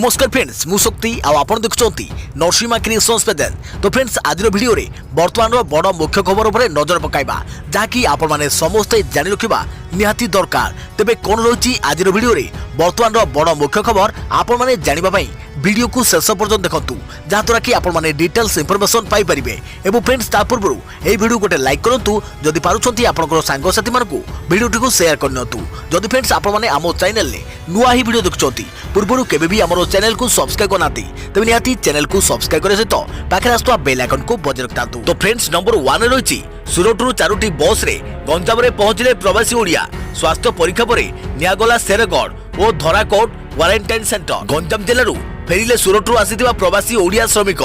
नमस्कार फ्रेंड्स मु शक्ति आपण देखुंती नरसिम्हा क्रिएशंस पेजेल। तो फ्रेंड्स आज वीडियो रे वर्तमान बड़ मुख्य खबर उपर नजर पकाइबा जहाँकि आपण माने समस्ते जानि रखिबा निहाती दरकार। तेबे कोन रही आज वीडियो रे वर्तमान बड़ मुख्य खबर आपण माने जानिबा पई वीडियो को शेष पर्यंत देखंतु जहाँद्वारा कि आपण माने डिटेल्स इंफॉर्मेशन पाई परिबे। एवं फ्रेंड्स ता पूर्व ए वीडियो गोटे लाइक करंतु जदि पारुछंती आपनकर सांग साथी मानकु वीडियो को शेयर करनतु। जदि फ्रेंड्स आपण माने आमो चैनल ले नुआ ही वीडियो देखुछंती पूर्व केबे भी हमरो चैनल को सब्सक्राइब करनाती तबे निहाती चैनल को सब्सक्राइब करे सहित पाखे आस्तुवा बेल आइकन को बजाय रखतांतु। तो फ्रेंड्स नंबर 1 रही सुरटरू 4टी बस रे गंजाम रे पहुंचले प्रवासी ओडिया। स्वास्थ्य परीक्षा पर नियागला शेरगढ़ और धराकोट क्वारंटाइन सेंटर। गंजाम जिलू फेरिले सुरटरू आसीथिबा प्रवासी ओडिया श्रमिक।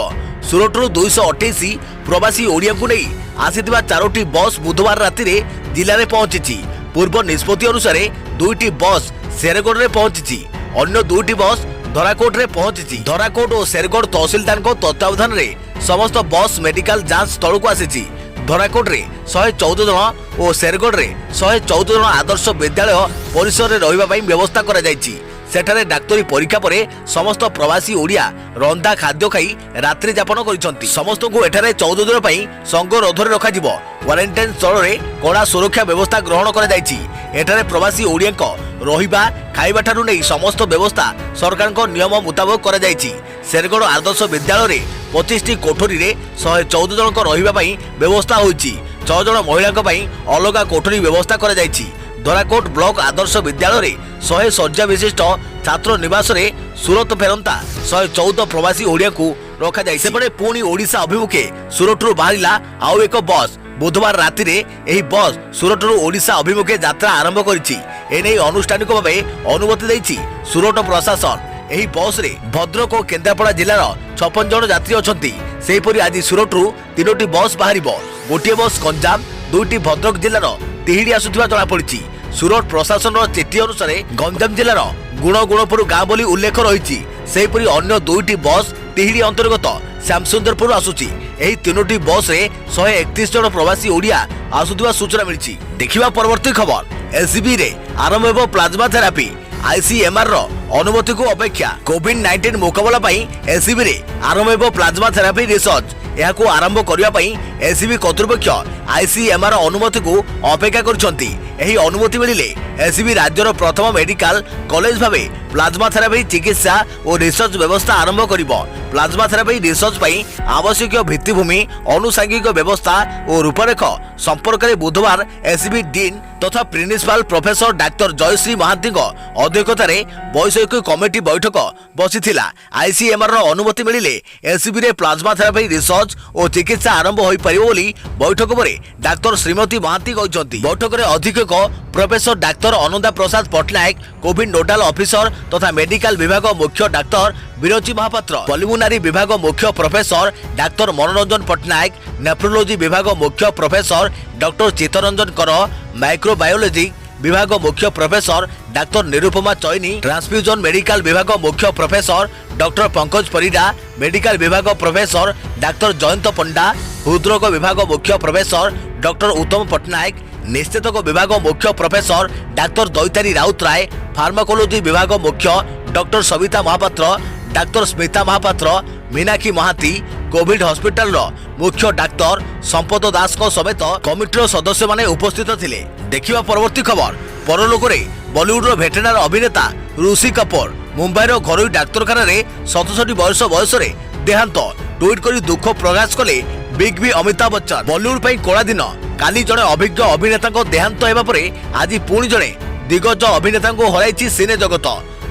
सुरटरू 228 प्रवासी ओडिया को नहीं आसीथिबा 4टी बस बुधवार राति रे जिले में पहुंची। पूर्व निष्पत्ति अनुसार 2टी बस शेरगढ़ रे पहुंची, अन्य 2टी बस धराकोट रे पहुंची। धराकोट और शेरगढ़ तहसीलदार तत्वावधान रे समस्त बस मेडिकल जांच स्थल को आसी। धराकोट रे 114 जन और शेरगढ़ रे 114 जन आदर्श विद्यालय परिसर रे रहिबा पई व्यवस्था करा जायछि। सेठारे डाक्तरी परीक्षा पर समस्त प्रवासी ओडिया रंधा खाद्य खाई रात्रि यापन करिसंती। समस्त को एठारे 14 दिन पई संगरोध रे रखा जिवो। क्वारंटाइन स्थल रे कड़ा सुरक्षा व्यवस्था ग्रहण करा जायछि। एठारे प्रवासी ओडियांक रहिबा खाइबा ठारू नै समस्त व्यवस्था सरकार को नियम मुताबिक करा जायछि। शेरगढ़ आदर्श विद्यालय रे 25टी कोठरी रे 114 जन को रहिबा पई व्यवस्था होइछि। 6 जन महिला पई अलगा कोठरी व्यवस्था करा जायछि। धराकोट ब्लॉक आदर्श विद्यालय रे 100 शଯ୍ୟା विशिष्ट छात्र निवास रे सुरत फेरंता 114 प्रवासी ओडिया को रखा जाय। सेपटे पुणी ओडिशा अभिमुखे सुरटरू बाहरिला आउ एक बस। बुधवार राति रे एही बस सुरटरू ओडिशा अभिमुखे यात्रा आरंभ करिछि। एनै आनुष्ठानिक भाबे अनुमति दैछि सुरट प्रशासन। एही बस रे भद्रक और केन्द्रापड़ा जिलार 56 जन यात्री अछंती। सेहिपरि आज सुरटरू 3टी बस बाहरिबो। गोटे बस गंजाम, 2टी भद्रक जिलार तिहिडी आसुथिबा जणा पड़िछि। सुरट प्रशासन चिठी अनुसार गंजाम जिलार गुणगुणपुर गाँ बोली उल्लेख रही। सेहिपरि अन्य 2टी बस तिहिडी अंतर्गत श्यामसुंदरपुर आसुछि। एही 3टी बस रे 131 जन प्रवासी ओडिया आसुथिबा सूचना मिलिछि। देखिबा परवर्ती खबर एससीबी रे आरंभ हेबो प्लाज्मा थेरापी। आईसीएमआर रो अनुमति को अपेक्षा। कोविड-19 मुकाबला पई एससीबी रे आरंभ हेबो प्लाज्मा थेरापी रिसर्च। यहाको आरंभ करिया पई एससीबी कर्तृपक्ष आईसीएमआर अनुमति को अपेक्षा करछंती। एही अनुमति मिलिले एससीबी राज्यर प्रथम मेडिकल कॉलेज भाबे प्लाज्मा थेरापी चिकित्सा और रिसर्च व्यवस्था आरंभ करिबो। प्लाज्मा थेरापी रिसर्च पई आवश्यक भित्तिभूमि अनुसांगिक व्यवस्था और रूपरेख संपर्क में बुधवार एससीबी डीन तथा principal professor doctor Jayashree Mahanty अध्यक्षतार वैषयिक कमिटी बैठक बसिथिला। आईसीएमआर अनुमति मिलिले एससीबी रे प्लाज्मा थेरापी रिसर्च और चिकित्सा आरंभ होई परिबो बोली बैठक परे डाक्टर श्रीमती महांती कहछंती। बैठक रे अधिक प्रोफेसर डाक्टर अनंदा प्रसाद पटनायक, कोविड नोडाल ऑफिसर तथा मेडिकल विभाग मुख्य डाक्टर विरंची महापात्र, पल्मोनारी विभाग मुख्य प्रोफेसर डाक्टर मनोरंजन पटनायक, नेफ्रोलॉजी विभाग मुख्य प्रोफेसर डॉक्टर चित्तरंजन कर, माइक्रोबायोलॉजी विभाग मुख्य प्रोफेसर डाक्टर निरुपमा चैनी, ट्रांसफ्यूजन मेडिकल विभाग मुख्य professor doctor Pankaj Parida, medical विभाग प्रोफेसर डाक्टर जयंत पंडा, हृदरोग विभाग मुख्य प्रोफेसर डॉक्टर उत्तम पटनायक, निश्चितक विभाग मुख्य professor doctor Daitari Routray, pharmacology विभाग मुख्य doctor Savita Mohapatra, doctor Smita Mohapatra, Meenakshi Mahati, Covid hospital मुख्य डाक्टर संपद दास को समेत कमिटीर सदस्य माने उपस्थित थिले। देखिबा परवर्ती खबर परलोक रे बॉलीवुड भेटेनार अभिनेता ऋषि कपूर मुंबईर घरोई डाक्तरखाना रे 67 बयस रे देहांत ट्वीट करी दुख प्रकाश कले बिग बी अमिताभ बच्चन। बॉलीवुड पई कोड़ा दिन काली जणे अभिज्ञ अभिनेता देहांत हेबा परे आज पुणी जणे दिग्गज अभिनेता हराइछि सिने जगत।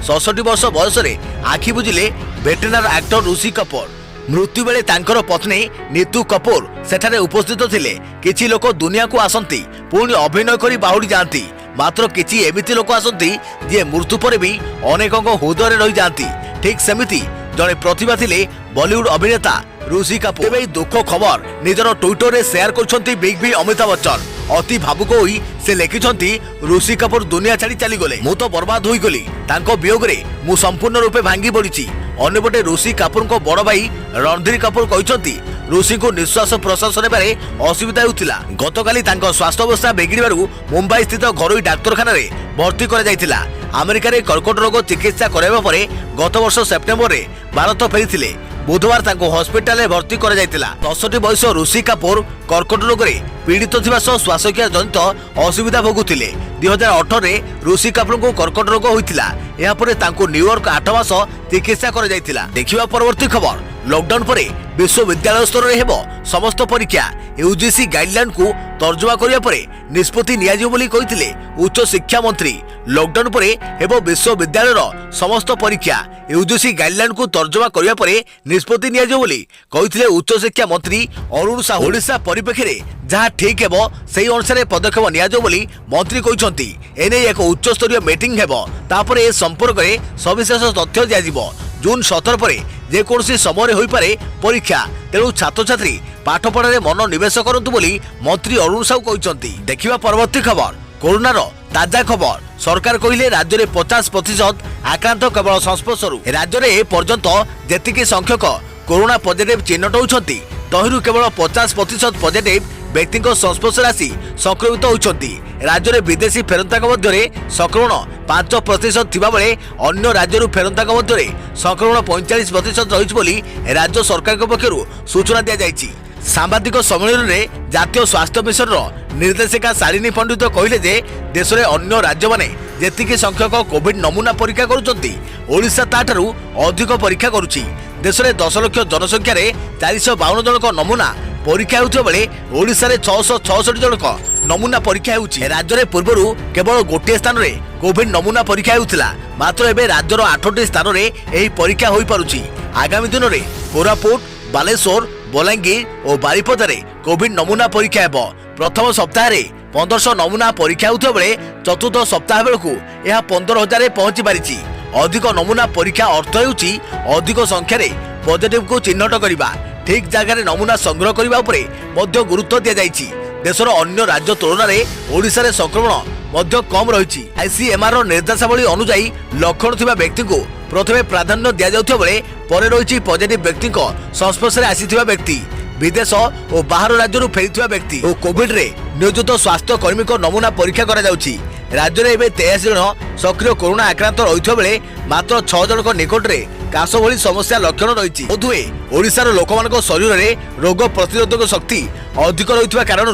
67 वर्ष बयस रे आखि बुझिले भेटेनार एक्टर ऋषि कपूर। मृत्यु बेले तांकर पत्नी नीतू कपूर सेठारे उपस्थित थिले। किछि लोक दुनिया को आसंती पुणी अभिनय करी बाहुडी जाती, मात्र किछि एमिति लोक आसंती जे मृत्यु पर भी अनेकक हृदय रही जाती। ठीक सेमिति जणे प्रतिभा थिले बॉलीवुड अभिनेता ऋषि कपूर। तेबे दुख खबर निजर ट्विटर रे शेयर करछंती बिग बी अमिताभ बच्चन। अति भावुक होई से लिखिछंती ऋषि कपूर दुनिया छाड़ी चली गले, मु तो बर्बाद होई गली। तांको वियोग रे मु संपूर्ण रूपे भांगी पड़िछि। अन्यपटे ऋषि कपूर को बड़ भाई रणधीर कपूर कहछंती ऋषि को निश्वास प्रश्वास नेबारे असुविधा होउतिला। गतकाली तांको स्वास्थ्य अवस्था बिगिड़बारु मुंबई स्थित घरोई डाक्तरखाना रे भर्ती करा जायतिला। अमेरिका रे कर्कट रोग चिकित्सा कराइबा परे गत वर्ष सेप्टेम्बर रे भारत फेरिथिले। बुधवार तांको हॉस्पिटल में भर्ती करा जायतिला। 63 वर्ष ऋषि कपूर कर्कट रोग रे पीड़ित थिबा सह श्वासक्रिया जनित असुविधा भोगुथिले। 2018 रे ऋषि कपूर को कर्कट रोग होइतिला। या परे तांको न्यूयॉर्क 8 मास चिकित्सा करा जायतिला। देखिबा परवर्ती खबर। लॉकडाउन परे विश्वविद्यालय स्तर रे हेबो समस्त परीक्षा। यूजीसी गाइडलाइन को तर्जुमा करिया परे निष्पत्ति नियाजियो बोली कहिथिले उच्च शिक्षा मंत्री। लॉकडाउन परे हेबो विश्वविद्यालय रो समस्त परीक्षा। यूजीसी गाइडलाइन को तर्जुमा करिया परे निष्पत्ति नियाजियो बोली कहिथिले उच्च शिक्षा मंत्री अरुण साहू। ओडिशा परिप्रेक्षी रे जहाँ ठीक हेबो सेही अनुसार पदक्षेप नियाजियो बोली मंत्री कहिसंती। एने एक उच्च स्तरीय मीटिंग हेबो तापरे ए संपर्क रे सविशेष तथ्य दियाजिबो। जून 17 पर जेकोसी समय होई पारे परीक्षा। तेणु छात्र छात्री पाठ पढ़ारे मन निवेश करंतु बोली मंत्री अरुण साहू कहिसंती। देखिबा परवर्ती खबर। कोरोना रो ताजा खबर। सरकार कहिले राज्य में 50% आक्रांत केवल संस्पर्शरू। राज्य में ए पर्यंत जेतिकी संख्यक कोरोना पॉजिटिव चिन्हट होउछंती तहिरु केवल 50% पॉजिटिव व्यक्ति संस्पर्श आसी संक्रमित होती। राज्य में विदेशी फेरंता मध्य संक्रमण 5% थिबा बेले अन्य राज्य फेरंता मध्य संक्रमण 45% रही राज्य सरकार पक्षर सूचना दी जाइए। सांबादिक सम्मेलन में जातीय स्वास्थ्य मिशन निर्देशिका शालिनी पंडित कहले जे देश में अन्य राज्य माने जेतिकी संख्यक कोविड नमूना परीक्षा करुछंती ओडिशा ताठारु अधिक परीक्षा करुछि। देश में 10 लाख जनसंख्या 452 जनक नमूना परीक्षा होउथिबा बेले ओडिशा रे 666 जनक नमूना परीक्षा होउछि। राज्य में पूर्व केवल गोटे स्थान रे कोविड नमूना परीक्षा होउथिला। मात्र एबे राज्यर 8टी स्थान रे एही परीक्षा होई पारुछि। आगामी दिन में कोरापुट, बालेश्वर, बलांगीर और बारिपदारे कोविड नमूना परीक्षा हेबो। प्रथम सप्ताह 1500 नमूना परीक्षा होउथिबा बेले चतुर्थ सप्ताह बेलकु यह 15,000 रे पहुंची पारिछि। अधिक नमूना परीक्षा अर्थ हेउछि अधिक संख्या रे पॉजिटिव को चिन्हट करिबा। ठीक जगह नमूना संग्रह करने उपरे मध्य गुरुत्व दि जाइछि। देशर अन्य राज्य तुलन में ओडिशा रे संक्रमण मध्य कम रही। आईसीएमआर निर्देशावली अनुसार लक्षण थिबा व्यक्ति को प्रथमे प्राधान्य दि जाउथिबा बेले परे रही पॉजिटिव व्यक्ति संस्पर्श में आसीथिबा व्यक्ति, विदेश और बाहर राज्य फेरिथिबा व्यक्ति और कोविड रे नियोजित स्वास्थ्य कर्मी को नमूना परीक्षा करा जाउछि। राज्य में एवं 83 जन सक्रिय कोरोना आक्रांत रही बेले मात्र 6 जनक निकट में काश भली समस्या लक्षण रही। बोधुए ओडिशार लोकमानक शरीर में रोग प्रतिरोधक शक्ति अधिक रही कारण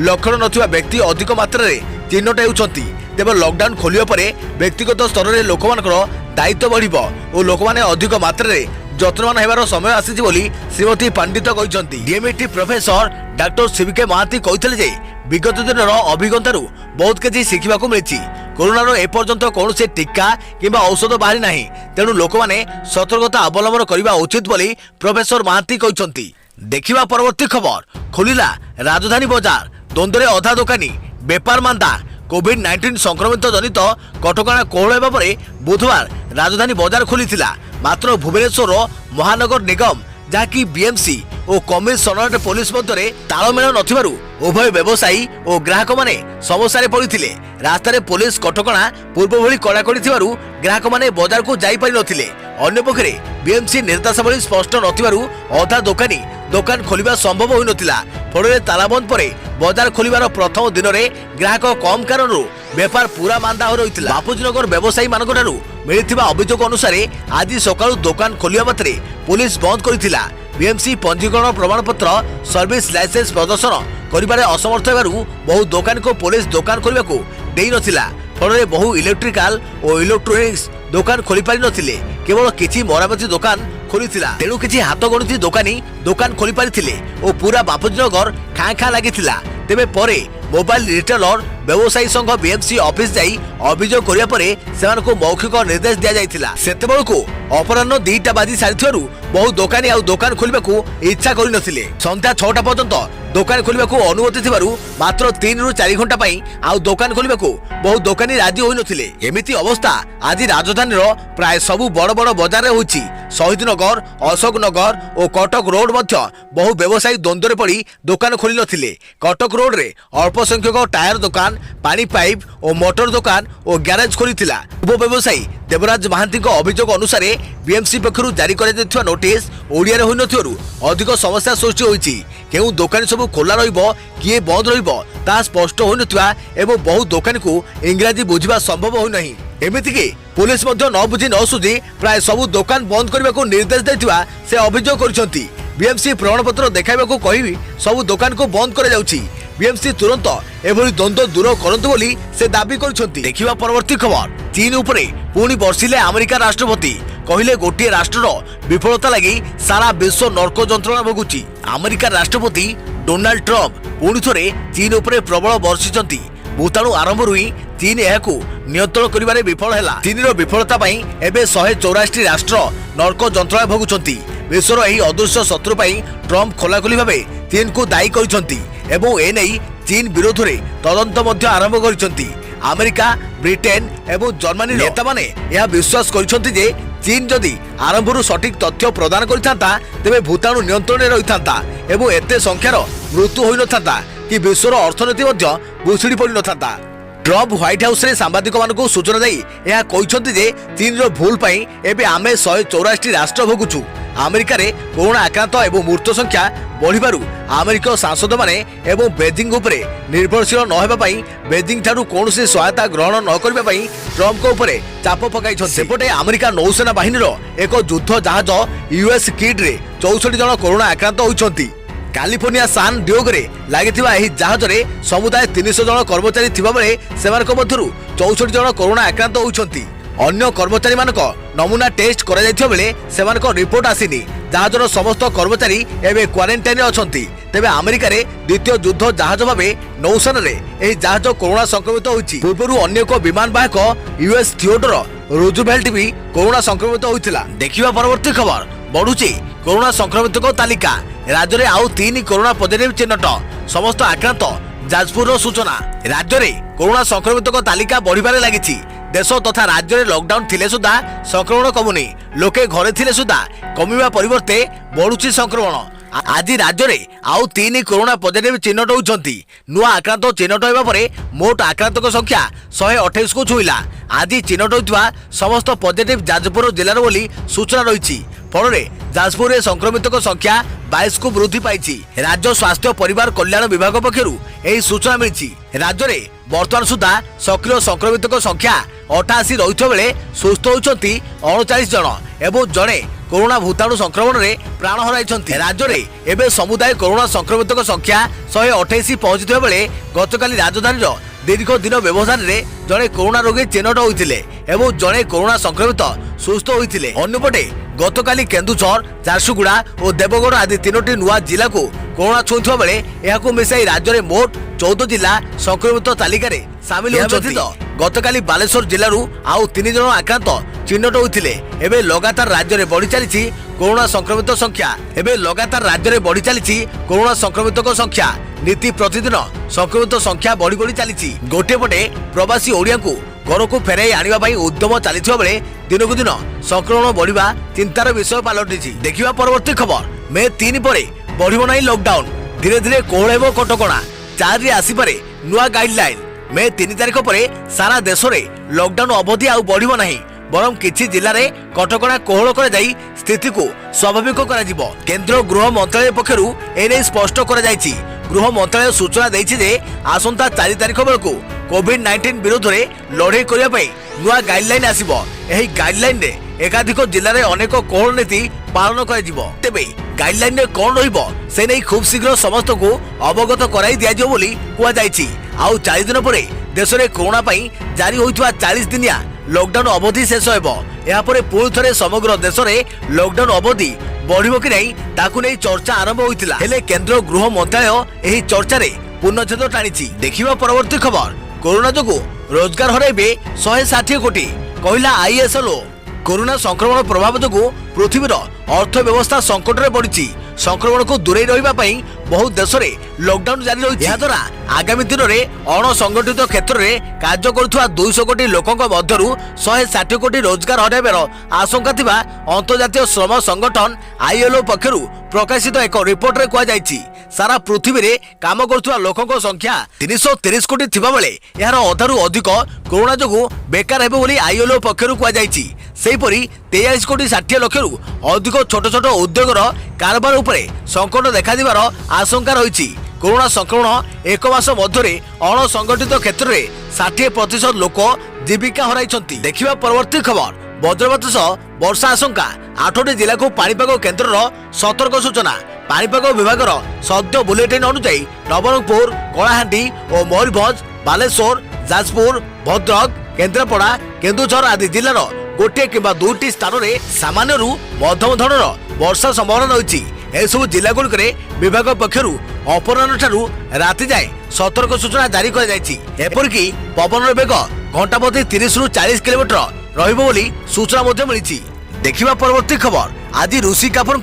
लक्षण नथिबा व्यक्ति अधिक मात्रा रे चिन्हट होउछंती। तेबे लॉकडाउन खोलिया परे व्यक्तिगत स्तर में लोकमानकर दायित्व बढ़िबो और लोकमाने अधिक मात्रा रे जत्नवान हेबार समय आसीछि बोली श्रीमती पंडित कहिसंती। डीएमईटी प्रोफेसर डॉक्टर सीवीके महांती कहिथिले जे विगत दिनर अभिज्ञतारू बहुत किछि शिखिबाकू मिलिछि। कोरोनार एपर्यंत कौनसी टीका किंबा औषध बाहरी नाही। तेणु लोकमाने सतर्कता अवलंबन करबा उचित बोली प्रोफेसर महांती कहिसंती। देखिबा परवर्ती खबर। खोलिला राजधानी बजार। द्वंद्व अधा दोकानी बेपार मांदा। कोविड-19 संक्रमित जनित कटकणा कोहल हेबा परे बुधवार राजधानी बजार खोलिथिला। मात्र भुवनेश्वर महानगर निगम जहाँकि बीएमसी और कमिशनरेट पुलिस मध्य तालमेल नथिबारु उभय व्यवसायी और ग्राहक माने समस्या पड़िथिले। रास्तार पुलिस कटकणा पूर्व भली कड़ाकड़ी थिबारु ग्राहक माने बाजार को जाई पारि नथिले। अन्य पक्षरे बीएमसी निर्देशावली स्पष्ट नथिबारु अधा दोकानी दोकान खोलिबा संभव होई नथिला। फଳରେ तालाबंद परे बाजार खोलिबार प्रथम दिन में ग्राहक कम कारण बेपार पूरा मांदा हो रही। बापूजीनगर व्यवसायी मानक ठारू मिलिथिबा अभियोग अनुसार आज सकाळु दोकान खोलिया मात्रे पुलिस बंद करिथिला। बीएमसी पंजीकरण प्रमाणपत्र सर्विस लाइसेंस प्रदर्शन करिबारे असमर्थ हेबारु बहु दोकान को पुलिस दोकान खोलिबाकू देई नथिला। फଳରେ बहु इलेक्ट्रिकल और इलेक्ट्रोनिक्स दोकान खोली पारि नथिले। केवल किछि मरामती दोकान खोलिथिला। तेणु किछि हाथ गणित दोकानी दोकान खोली पारिथिले और पूरा बापूजीनगर खाँ खाँ लागिथिला। तेबे परे मोबाइल रिटेलर व्यवसायी संघ बीएमसी ऑफिस जाई अभियोग करिया परे सेमानकु मौखिक निर्देश दिया जायतिला। सेतेबेलकु अपराह्न 2टा बाजी सारिथिबारु बहु दोकानी आ दोकान खोलिबाकू इच्छा करि नथिले। संध्या 6टा पर्यंत दोकान खोलिबाकू अनुमति थिबारु मात्र 3 रु 4 घंटा पई आ दोकान खोलिबाकू बहु दोकानी राजी होई नथिले। एमिति अवस्था आज राजधानीर प्राय सबु बड़ बड़ बाजार रे होछि। शहीदनगर, अशोकनगर और कटक रोड मध्य बहु व्यवसायी द्वंद्व पड़ी दोकान खोली नथिले। कटक रोड रे अल्प संख्यक टायर दुकान, पानी पाइप और मोटर दुकान और ग्यारेज खोली थिला। उप व्यवसायी देवराज महांती अभियोग अनुसार बीएमसी पक्षर जारी कर नोटिस ओडिया होई नथिवरु अधिक समस्या सृष्टि होईछि। केउ दुकान सब खोला रहिबो किए बंद रहिबो ता स्पष्ट होई नथिबा एवं बहु दुकान को इंग्राजी बुझिबा संभव होई नहीं। एमिति कि पुलिस मध्य न बुझी न सुझी प्राय सबु दुकान बंद करने को निर्देश देथिबा से अभियोग करछंती। बीएमसी प्रमाणपत्र देखाइबाकू कहि सबु दुकान को बंद कर जाउछि। बीएमसी तुरंत एभली द्वंद्व दूर करंतु बोली से दाबी करछंती। देखिबा परवर्ती खबर चीन उपरे पुणी बर्षिले अमेरिका राष्ट्रपति कहले गोटे राष्ट्र विफलता लगी सारा विश्व नर्क जंत्रणा भोगुची। अमेरिका राष्ट्रपति डोनाल्ड ट्रम्प पुणी थोरे चीन उपरे प्रबल बर्षिचंती। भूताणु आरंभ हुई चीन एहाकू नियंत्रण करिबारे विफल हैला। चीनर विफलता पई एबे 184 राष्ट्र नर्क जंत्रणा भोगुचंती। विश्वर एही अदृश्य शत्रु पई ट्रम्प खोलाखोली भाबे चीन को दायी करिसंती एवं ए नै चीन विरोध में तदंत मध्य आरंभ करिसंती। अमेरिका ब्रिटेन एवं जर्मनी नेता माने यह विश्वास करिसंती जे चीन जदि आरंभरू सठिक तथ्य प्रदान करिथांता तेबे भूताणु नियंत्रण में रहिथांता एवं एते संख्यार मृत्यु होई नथांता कि विश्वर अर्थनीति मध्य भुसुड़ी पड़ी नथांता। ट्रम्प व्हाइट हाउस रे सांबादिक मानकु सूचना देई यह कहिसंती जे चीन रो भूल पई एबे आमे 184 राष्ट्र भोगुछु। अमेरिका रे कोरोना आक्रांत एवं मृत्यु संख्या बढ़िबारु अमेरिका सांसद माने एवं बेजिंग उपरे निर्भरशील न हेबा पई बेजिंग ठारू कोनोसी सहायता ग्रहण न करबा पई ट्रम्प को उपरे चाप पकाइछन। सेपटे अमेरिका नौसेना बाहिनीर एक युद्ध जहाज यूएस किड रे 64 जन कोरोना आक्रांत होइछंती। कैलिफोर्निया सान डियोगो रे लागिथिबा एही जहाज रे समुदाय 300 जन कर्मचारी थिबा बेले सेमानक मध्यरु 64 जन कोरोना आक्रांत होइछंती। अन्य कर्मचारी मानक नमूना टेस्ट करा जायथिबा बेले सेमानक रिपोर्ट आसीनी। जहाजर समस्त कर्मचारी एबे क्वारंटाइन अछंती। तेबे अमेरिका रे द्वितीय युद्ध जहाज भाबे नौसेना रे एही जहाज कोरोना संक्रमित होइछि। पूर्वरु अन्य एक विमान वाहक यूएस थियोडोर रूजवेल्ट भी कोरोना संक्रमित होइथिला। देखिबा परवर्ती खबर बढ़ुछि कोरोना संक्रमित को तालिका। राज्य में आउ 3 कोरोना पॉजिटिव चिन्हट समस्त आक्रांत जाजपुर सूचना। राज्य में कोरोना संक्रमित को तालिका बढ़िबारे लागिछि। देश तथा राज्य में लॉकडाउन थिले सुधा संक्रमण कमुनी। लोके घरे थिले सुधा कमिबा परिवर्ते बढ़ुछि संक्रमण। आज राज्य में आउ 3 कोरोना पॉजिटिव चिन्हट होउछंती। नुआ आक्रांत चिन्हट होइबा परे मोट आक्रांत संख्या 128 को छुईला। आज चिन्हट होइतबा समस्त पॉजिटिव जाजपुर जिल्लार बोली सूचना रहिछि। फल जाजपुर में संक्रमित संख्या 22 को वृद्धि पाई। राज्य स्वास्थ्य परिवार कल्याण विभाग पक्षरु एही सूचना मिली। राज्य में वर्तमान सुधा सक्रिय संक्रमित संख्या 88 रही बेले सुस्थ होती 39 जन एवं जड़े कोरोना भूताणु संक्रमण में प्राण हराई। राज्य में एवं समुदाय कोरोना संक्रमित संख्या 128 पहुंची बेले गतकाली राजधानी दीर्घ दिन व्यवधान में जड़े कोरोना रोगी चिन्हट होते एवं जड़े कोरोना संक्रमित सुस्थ होते। अन्यपटे गतकाली केन्दुझर झारसुगुड़ा और देवगढ़ आदि 3टी नुआ जिला को कोरोना छुईथिबा बेले एहाकु मिसाई राज्य में मोट 14 जिला संक्रमित तालिका रे सामिल होछथि। गतकाली बालेश्वर जिल्लारू आउ 3 जन आक्रांत चिन्हट होते। एबे लगातार राज्य में बढ़ी चली कोरोना संक्रमित संख्या। एबे लगातार राज्य में बढ़ी चली कोरोना संक्रमित संख्या। नीति प्रतिदिन संक्रमित संख्या बढ़ी बढ़ी चली। गोटे पटे प्रवासी ओडिया को घर को फेराई आनिबा पई उद्यम चलिथिबा बेले दिनकु दिन संक्रमण बढ़िबा चिंतार विषय पलटिछि। देखिबा परवर्ती खबर मे 3 परे बढ़िबो नाही लॉकडाउन। धीरे धीरे कोहळेबो कटकणा। 4 रे आसीपारे नुआ गाइडलाइन। मे 3 तारिख परे सारा देश में लॉकडाउन अवधि आउ बढ़िबो नाही बरं किछि जिल्ला रे कटकणा कोहळ कर जाई स्थिति को स्वाभाविक करा जिवो। केंद्र गृह मंत्रालय पक्षरु एने स्पष्ट करा जायछि। गृह मंत्रालय सूचना दैछि जे आसंता 4 तारिख बेलकु कोविड-19 विरोध में लड़ाई करने नुआ गाइडलाइन आसिबो। एही गाइडलाइन रे एकाधिक जिल्ला रे अनेक कोहळ नीति पालन करा जिवो। तेबे गाइडलाइन रे कोन रहिबो से नै खूब शीघ्र समस्त को अवगत कराई दिया जिवो बोली कुआ जायछि। आउ 4 दिन परे देश रे कोरोना पई जारी होइतबा 40 दिनिया लॉकडाउन अवधि शेष हेबो। या परे पुणी थरे समग्र देश में लॉकडाउन अवधि बढ़िबो कि नै ताकु नै चर्चा आरंभ होइतिला। हेले केंद्र गृह मंत्रालय एही चर्चा रे पूर्णछेद टाणिछि। देखिबा परवर्ती खबर कोरोना जोगु रोजगार हराइबे 160 कोटी कहला आईएसएलओ। कोरोना संक्रमण प्रभाव जोगु पृथ्वीर अर्थव्यवस्था संकट में पड़ी। संक्रमण को दूरे रहिबा पई बहुत देश में लॉकडाउन जारी रही। यह द्वारा आगामी दिन में अणसंगठित क्षेत्र में कार्य करुवा 200 कोटी लोकों मध्यरु 160 कोटी रोजगार हराइबार आशंका थिबा अंतर्जातीय श्रम संगठन आईएलओ पक्षरु प्रकाशित एक रिपोर्ट रे कहा जायछि। सारा पृथ्वी रे काम करुवा लोकों संख्या 330 कोटी थिबा बेले यार अधारू अधिक कोरोना जोगु बेकार हेबे बोली आईएलओ पक्षरु कुआ जायछि। सेहीपरि 23 कोटी 60 लक्षरु अधिक छोट छोट उद्योगर कारबार उपरे संकट देखा दिबार आशंका रहिछि। कोरोना संक्रमण एक मास मध्य अणसंगठित क्षेत्र में 60% लोक जीविका हराइछन्ति। देखिबा परवर्ती खबर वज्रपात सह वर्षा आशंका 8टी जिला को पाणीपाग केन्द्र सतर्क सूचना। पाणीपाग विभाग सद्य बुलेटिन अनुसार नवरंगपुर कलाहांडी और मयूरभंज बालेश्वर जाजपुर भद्रक केन्द्रापड़ा केन्दुझर आदि जिलार गोटे किंबा दुईटी स्थान में सामान्य मध्यम धरणर वर्षा संभावना रही। एसबू जिला गुड़िक विभाग पक्षर अपराह ठारू राति जाए सतर्क सूचना जारी करपरिक पवन बेग घंटा प्रति 30 ରୁ 40 किलोमीटर रहिबो बोली सूचना मिली। देखिबा परवर्ती खबर आज ऋषि कपूर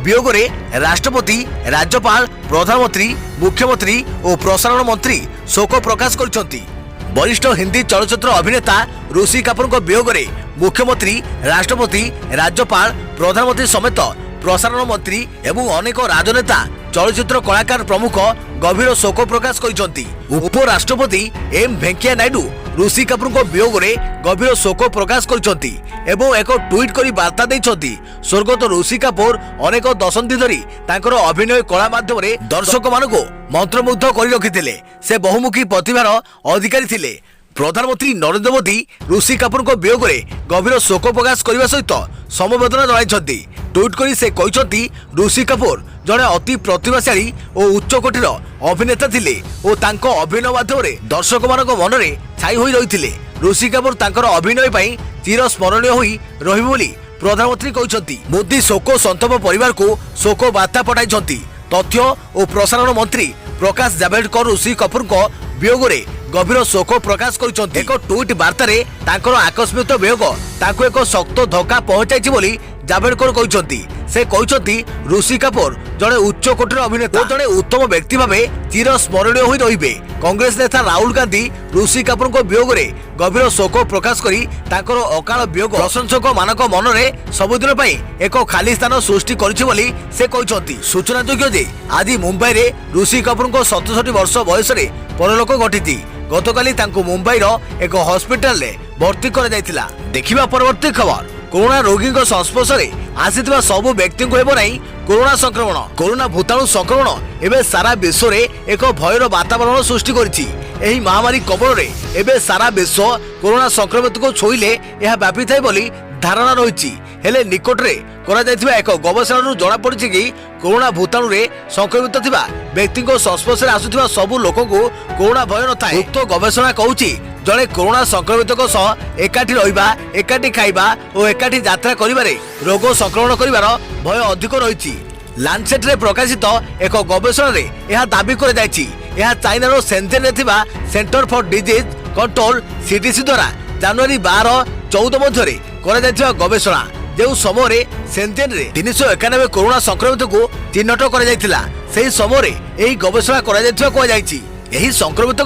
वियोग में राष्ट्रपति राज्यपाल प्रधानमंत्री मुख्यमंत्री और प्रसारण मंत्री शोक प्रकाश करछन्ति। वरिष्ठ हिंदी चलचित्र अभिनेता ऋषि कपूर वियोग में मुख्यमंत्री राष्ट्रपति राज्यपाल प्रधानमंत्री समेत प्रसारण मंत्री एवं अनेक राजनेता चलचित्र कलाकार प्रमुख गभीर शोक प्रकाश करछन्ति। उपराष्ट्रपति एम वेंकैया नायडू ऋषि कपूर वियोग में गभीर शोक प्रकाश करछन्ति एवं एक ट्वीट करी वार्ता दैछन्ति। स्वर्गत ऋषि कपूर अनेक दशंधि धरी तांकर अभिनय कला माध्यम रे दर्शक मानको मंत्रमुग्ध करी रखिथिले। से बहुमुखी प्रतिभार अधिकारी थिले। प्रधानमंत्री नरेंद्र मोदी ऋषि कपूर वियोग में गभीर शोक प्रकाश करने सहित समवेदना जणाइछन्ति। ट्वीट करी से कहते ऋषि कपूर जड़े अति प्रतिभाशाली और उच्च कोटीर अभिनेता थिले और तांको अभिनय माध्यम दर्शक मान मन में छाई होई रहिथिले। ऋषि कपूर तांकर अभिनय पई चिर स्मरणीय होई रहिबो बोली प्रधानमंत्री कहते। मोदी शोक संतप परिवार को शोक वार्ता पठाइछन्ति। तथ्य और प्रसारण मंत्री प्रकाश जावड़ेकर ऋषि कपूर वियोग में गभीर शोक प्रकाश करछन्ति। एक ट्वीट वार्ता रे तांकर आकस्मिक वियोग तांको एक शक्त धक्का पहुंचाइछि बोली जावड़ेकर कहछन्ति। से कहछन्ति ऋषि कपूर जड़े उच्च कोटीर अभिनेता और जड़े उत्तम व्यक्ति भावे चिर स्मरणीय होई रहिबे। कांग्रेस नेता राहुल गांधी ऋषि कपूर वियोग में गभीर शोक प्रकाश करी तांकर अकाल वियोग प्रशंसक मानक मन में सबुदिन पई एक खाली स्थान सृष्टि करिछि बोली से कहछन्ति। सूचनायोग्य जे आज मुंबई रे ऋषि कपूर 67 वर्ष बयस रे परलोक घटिछि। गतकाली तांको मुंबईर एक हॉस्पिटल रे भर्ती करा जायतिला। देखिबा परवर्ती खबर कोरोना रोगी संस्पर्श में आसीथिबा सबु व्यक्ति को हेबो नहीं कोरोना संक्रमण। कोरोना भूताणु संक्रमण एबे सारा विश्व रे एक भयर वातावरण सृष्टि करिछि। एही महामारी कबल रे एबे सारा विश्व कोरोना संक्रमित को छोइले यह व्यापी थाए बोली धारणा रहिछि। हेले निकट रे करा जायथिबा एक गवेषणा जणा पड़िछि कि कोरोना भूताणु रे संक्रमित थिबा व्यक्ति को संस्पर्श रे आसुथिबा सबु लोकन को कोरोना भय न थाए। उक्त गवेषणा कहूछि जड़े कोरोना संक्रमित एकाठी रहिबा एकाठी खाइबा और एकाठी यात्रा करिबारे रोग संक्रमण करिवार भय अधिक रहिछि। लांसेट रे प्रकाशित एक गवेषणा रे यह दाबी कर जायछि। यह चाइना रो शेंझेन रे थिबा centre for disease control CDC द्वारा जनवरी 12-14 मध्य करा जायथिबा गवेषणा जो समय शेंझेन रे 391 कोरोना संक्रमित को चिन्हट करा जायथिला। सेही समय एही गवेषणा करा जायथिबा को जायछि। एही संक्रमित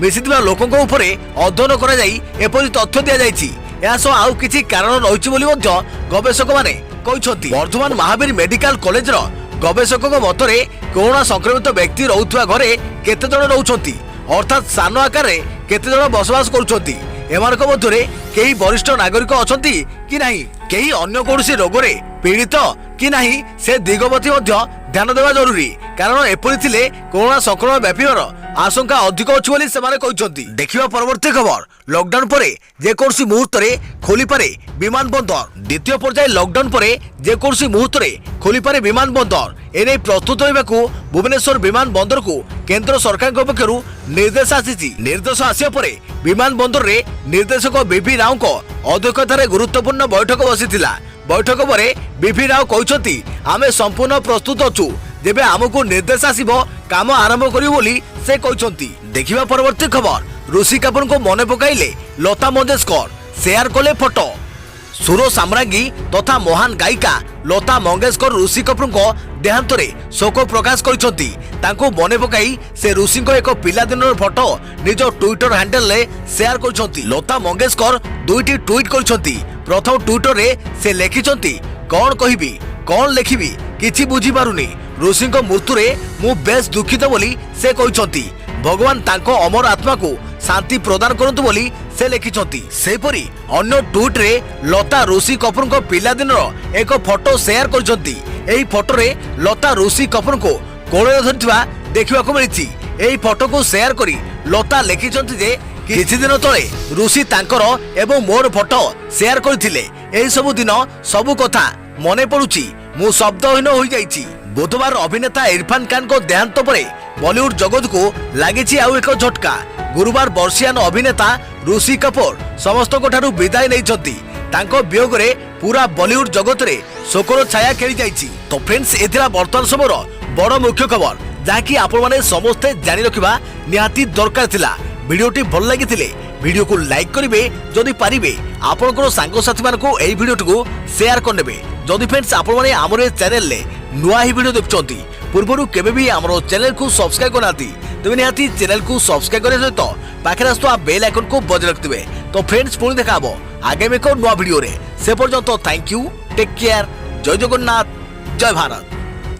मिसिथिबा लोकंक उपरे अध्ययन करा जाई एपरि तथ्य दिया जायछि। या सो आउ किछि कारण रहिछि बोली मध्य गवेषक माने कहछन्ति। वर्धमान महावीर मेडिकल कॉलेज रो गवेषकक मतरे कोरोना संक्रमित व्यक्ति रहुथुवा घरे केते जण रहउछन्ति अर्थात सान आकार रे केते जण बसवास करूछन्ति। एमानक मध्यरे केही वरिष्ठ नागरिक अछन्ति कि नाही, केही अन्य कोनोसी रोग रे पीड़ित कि नाही से दिगपति मध्य ध्यान देवा जरूरी। कारण एपरि थिले कोरोना संक्रमण व्यापीबार आशंका अधिक अछि बोली सेमाने कहछन्ति। देखिबा परवर्ती खबर लॉकडाउन परे जेकोसी मुहूर्त रे खोली पारे विमान बंदर। द्वितीय पर्याय लॉकडाउन परे जेकोसी मुहूर्त रे खोली पारे विमान बंदर एने प्रस्तुत होइबाकू भुवनेश्वर विमान बंदर को केंद्र सरकार पक्षरु निर्देश आसीछि। निर्देश आसिया परे विमान बंदर रे निर्देशक बीपी राव को अध्यक्षतार गुरुत्वपूर्ण बैठक बसिथिला। बैठक परे बीपी राव कहछन्ति आमे संपूर्ण प्रस्तुत अछु जेबे आमको निर्देश आसीबो काम आरंभ करियो बोली से कहछन्ति। देखिबा परवर्ती खबर ऋषि कपूर को मने पकाइले लता मंगेशकर शेयर कले फोटो। सुर साम्राज्ञी तथा महान गायिका लता मंगेशकर ऋषि कपूर को देहांत रे शोक प्रकाश करछन्ति। तांको मने पकाई से ऋषि को एक पिला दिनर फोटो निज ट्विटर हैंडल रे शेयर करछन्ति। लता मंगेशकर दुईटी ट्वीट करछन्ति। प्रथम ट्विटर रे से लिखिछन्ति कोन कहिबी कोन लेखिबी किछि बुझी पारुनी ऋषिଙ୍କ मृत्युरे मु बेस दुखित बोली से कहते भगवान तांको अमर आत्मा को शांति प्रदान करंतु बोली से लिखिछंती। सेपरि अन्य ट्वीट रे लता ऋषि कपूर को पिलादिनर एक फोटो शेयर करछंती। एही फोटो रे लता ऋषि कपूर को कोଳରେ धरिथिबा देखिबाकू मिलिछि। एही फोटो को शेयर करी लता लिखिछंती जे किछि दिन तळे ऋषि तांकर एवं मोर फोटो शेयर करथिले। एही सब दिन सब कथा मने पडुछि, मु शब्दहीन होई जाइछि। बुधवार अभिनेता इरफान खान को देहांत परे बॉलीवुड जगत को लागिछि आउ एक झटका। गुरुवार वर्षियान अभिनेता ऋषि कपूर समस्त ठारू विदाय नहीं। तांको वियोग रे पूरा बॉलीवुड जगत रे शोकर छाया खेली जाइछि। तो फ्रेंड्स एथिरा वर्तमान समयर बड़ मुख्य खबर जाकि आपण माने समस्ते जानि रखिबा निहाती दरकार थिला। वीडियोटी भल लागिथिले वीडियो को लाइक करिवे, जदि पारिबे आपनकर सांग साथी मानको एही वीडियोटी को शेयर करनेबे। जदि फ्रेंड्स आपण माने हमर चैनल ले नुआ ही वीडियो देखुछंती पूर्वरु केबे भी हमर चैनल को सब्सक्राइब करनाती तबे निहाती चैनल को सब्सक्राइब करे सहित पाखरे आसतो बेल आइकन को बजाय रखिबे। तो फ्रेंड्स पुणी देखाबो आगे में को नुआ वीडियो रे। से पर्यंत थैंक यू, टेक केयर, जय जगन्नाथ, जय भारत।